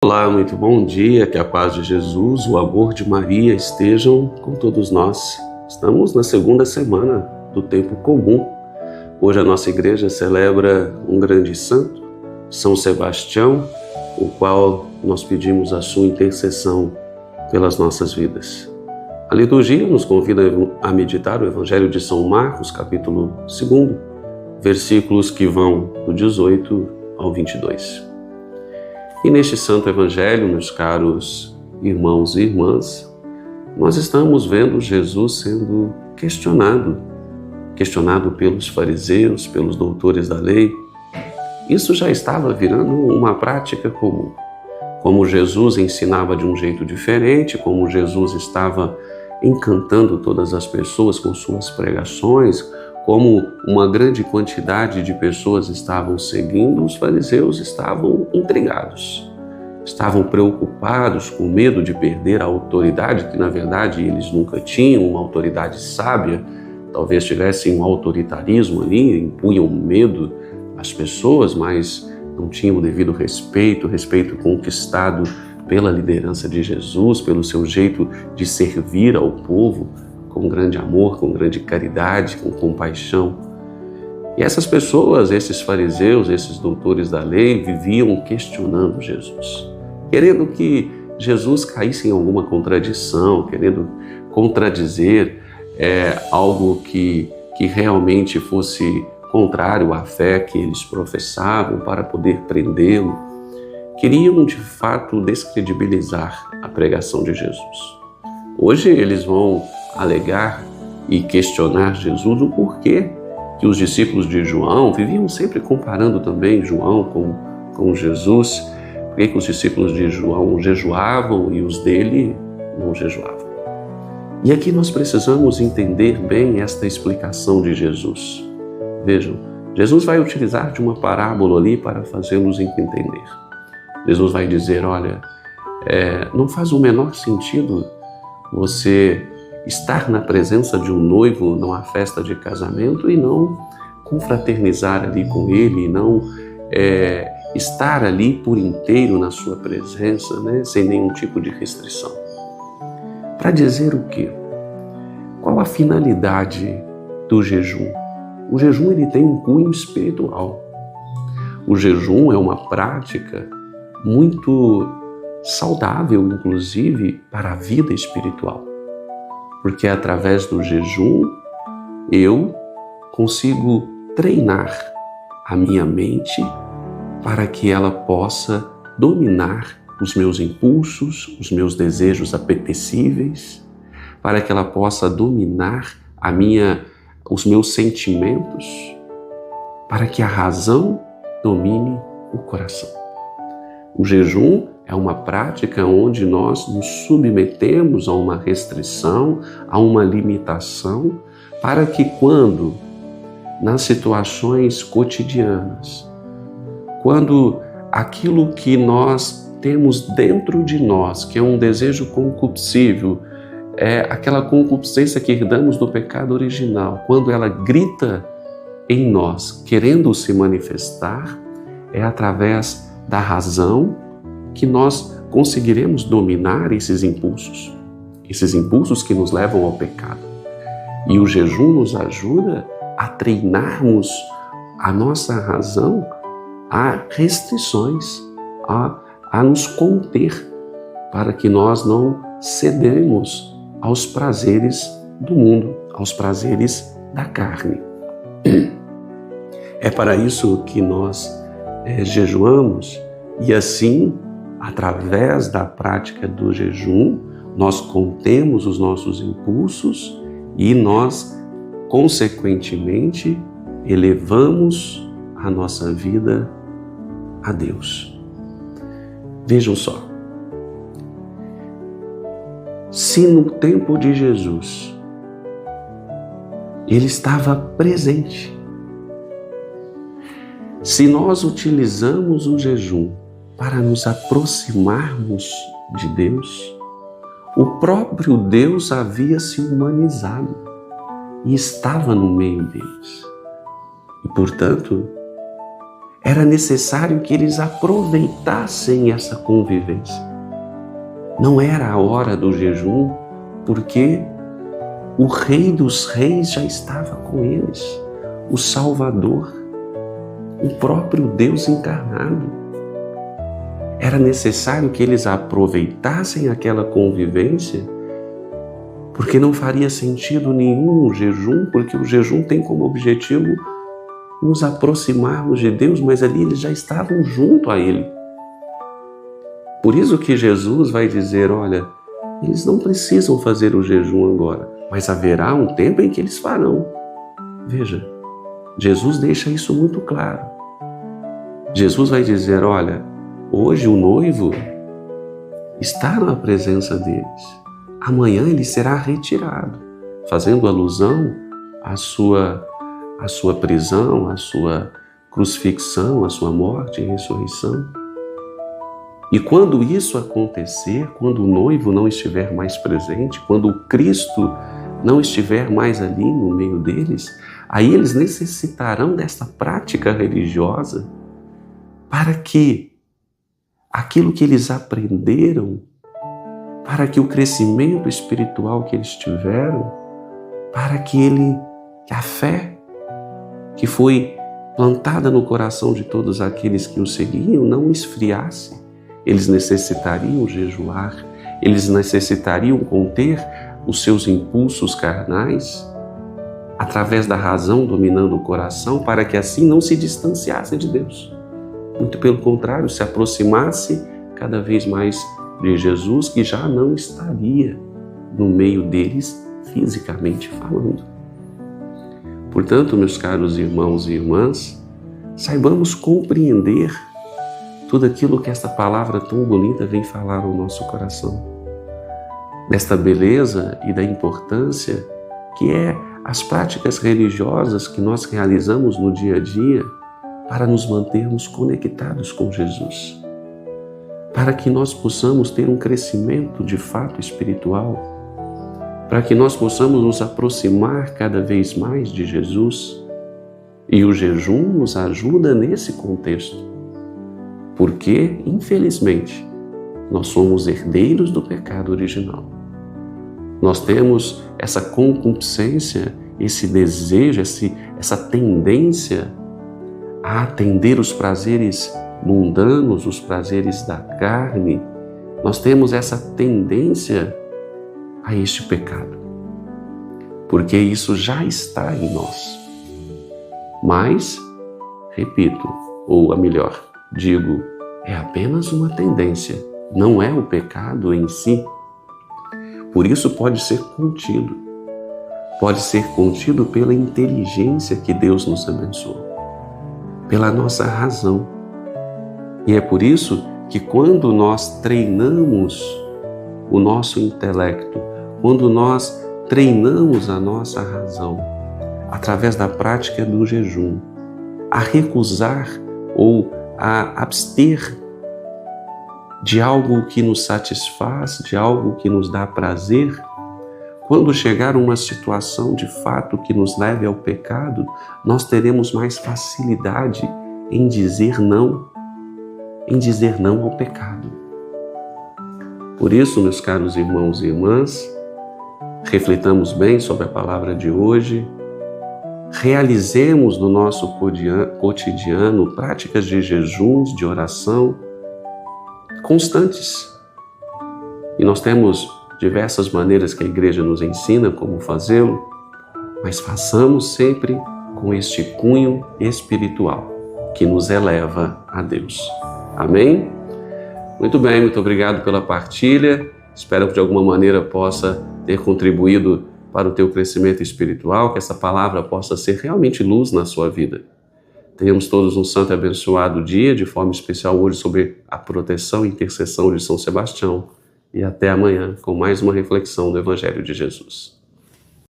Olá, muito bom dia, que a paz de Jesus, o amor de Maria estejam com todos nós. Estamos na segunda semana do tempo comum. Hoje a nossa igreja celebra um grande santo, São Sebastião, o qual nós pedimos a sua intercessão pelas nossas vidas. A liturgia nos convida a meditar o Evangelho de São Marcos, capítulo 2, versículos que vão do 18 ao 22. E neste Santo Evangelho, meus caros irmãos e irmãs, nós estamos vendo Jesus sendo questionado pelos fariseus, pelos doutores da lei. Isso já estava virando uma prática comum. Como Jesus ensinava de um jeito diferente, como Jesus estava encantando todas as pessoas com suas pregações, como uma grande quantidade de pessoas estavam seguindo, os fariseus estavam intrigados, estavam preocupados, com medo de perder a autoridade, que na verdade eles nunca tinham, uma autoridade sábia, talvez tivessem um autoritarismo ali, impunham medo às pessoas, mas não tinham o devido respeito conquistado pela liderança de Jesus, pelo seu jeito de servir ao povo, com grande amor, com grande caridade, com compaixão. E essas pessoas, esses fariseus, esses doutores da lei, viviam questionando Jesus, querendo que Jesus caísse em alguma contradição, querendo contradizer algo que realmente fosse contrário à fé que eles professavam para poder prendê-lo. Queriam, de fato, descredibilizar a pregação de Jesus. Hoje eles vão alegar e questionar Jesus o porquê que os discípulos de João viviam sempre comparando também João com Jesus, porque que os discípulos de João jejuavam e os dele não jejuavam. E aqui nós precisamos entender bem esta explicação de Jesus. Vejam, Jesus vai utilizar de uma parábola ali para fazê-los entender. Jesus vai dizer, olha, não faz o menor sentido você estar na presença de um noivo numa festa de casamento e não confraternizar ali com ele, não estar ali por inteiro na sua presença, né, sem nenhum tipo de restrição. Para dizer o quê? Qual a finalidade do jejum? O jejum ele tem um cunho espiritual. O jejum é uma prática muito saudável, inclusive, para a vida espiritual. Porque através do jejum eu consigo treinar a minha mente para que ela possa dominar os meus impulsos, os meus desejos apetecíveis, para que ela possa dominar os meus sentimentos, para que a razão domine o coração. O jejum é uma prática onde nós nos submetemos a uma restrição, a uma limitação, para que quando, nas situações cotidianas, quando aquilo que nós temos dentro de nós, que é um desejo concupiscível, é aquela concupiscência que herdamos do pecado original, quando ela grita em nós, querendo se manifestar, é através da razão que nós conseguiremos dominar esses impulsos que nos levam ao pecado. E o jejum nos ajuda a treinarmos a nossa razão a restrições, a nos conter, para que nós não cedemos aos prazeres do mundo, aos prazeres da carne. É para isso que nós jejuamos e assim, através da prática do jejum, nós contemos os nossos impulsos e nós, consequentemente, elevamos a nossa vida a Deus. Vejam só, se no tempo de Jesus ele estava presente, se nós utilizamos o jejum para nos aproximarmos de Deus, o próprio Deus havia se humanizado e estava no meio deles. E, portanto, Era necessário que eles aproveitassem essa convivência. Não era a hora do jejum, porque o Rei dos Reis já estava com eles, o Salvador, o próprio Deus encarnado. Era necessário que eles aproveitassem aquela convivência, porque não faria sentido nenhum o jejum, porque o jejum tem como objetivo nos aproximarmos de Deus, mas ali eles já estavam junto a Ele. Por isso que Jesus vai dizer, olha, eles não precisam fazer o jejum agora, mas haverá um tempo em que eles farão. Veja, Jesus deixa isso muito claro. Jesus vai dizer, olha, hoje o noivo está na presença deles. Amanhã ele será retirado, fazendo alusão à sua prisão, à sua crucifixão, à sua morte e ressurreição. E quando isso acontecer, quando o noivo não estiver mais presente, quando o Cristo não estiver mais ali no meio deles, aí eles necessitarão desta prática religiosa para que aquilo que eles aprenderam, para que o crescimento espiritual que eles tiveram, para que a fé que foi plantada no coração de todos aqueles que o seguiam não esfriasse. Eles necessitariam jejuar, eles necessitariam conter os seus impulsos carnais através da razão dominando o coração, para que assim não se distanciasse de Deus. Muito pelo contrário, se aproximasse cada vez mais de Jesus, que já não estaria no meio deles fisicamente falando. Portanto, meus caros irmãos e irmãs, saibamos compreender tudo aquilo que esta palavra tão bonita vem falar ao nosso coração. Desta beleza e da importância que é as práticas religiosas que nós realizamos no dia a dia para nos mantermos conectados com Jesus, para que nós possamos ter um crescimento de fato espiritual, para que nós possamos nos aproximar cada vez mais de Jesus. E o jejum nos ajuda nesse contexto, porque, infelizmente, nós somos herdeiros do pecado original. Nós temos essa concupiscência, esse desejo, essa tendência a atender os prazeres mundanos, os prazeres da carne. Nós temos essa tendência a este pecado, porque isso já está em nós. Mas, repito, ou a melhor, digo, é apenas uma tendência, não é o pecado em si. Por isso pode ser contido pela inteligência que Deus nos abençoou, pela nossa razão. E é por isso que quando nós treinamos o nosso intelecto, quando nós treinamos a nossa razão, através da prática do jejum, a recusar ou a abster de algo que nos satisfaz, de algo que nos dá prazer, quando chegar uma situação de fato que nos leve ao pecado, nós teremos mais facilidade em dizer não ao pecado. Por isso, meus caros irmãos e irmãs, refletamos bem sobre a palavra de hoje, realizemos no nosso cotidiano práticas de jejuns, de oração constantes. E nós temos diversas maneiras que a igreja nos ensina como fazê-lo, mas façamos sempre com este cunho espiritual que nos eleva a Deus. Amém? Muito bem, muito obrigado pela partilha. Espero que de alguma maneira possa ter contribuído para o teu crescimento espiritual, que essa palavra possa ser realmente luz na sua vida. Tenhamos todos um santo e abençoado dia, de forma especial hoje sobre a proteção e intercessão de São Sebastião. E até amanhã com mais uma reflexão do Evangelho de Jesus.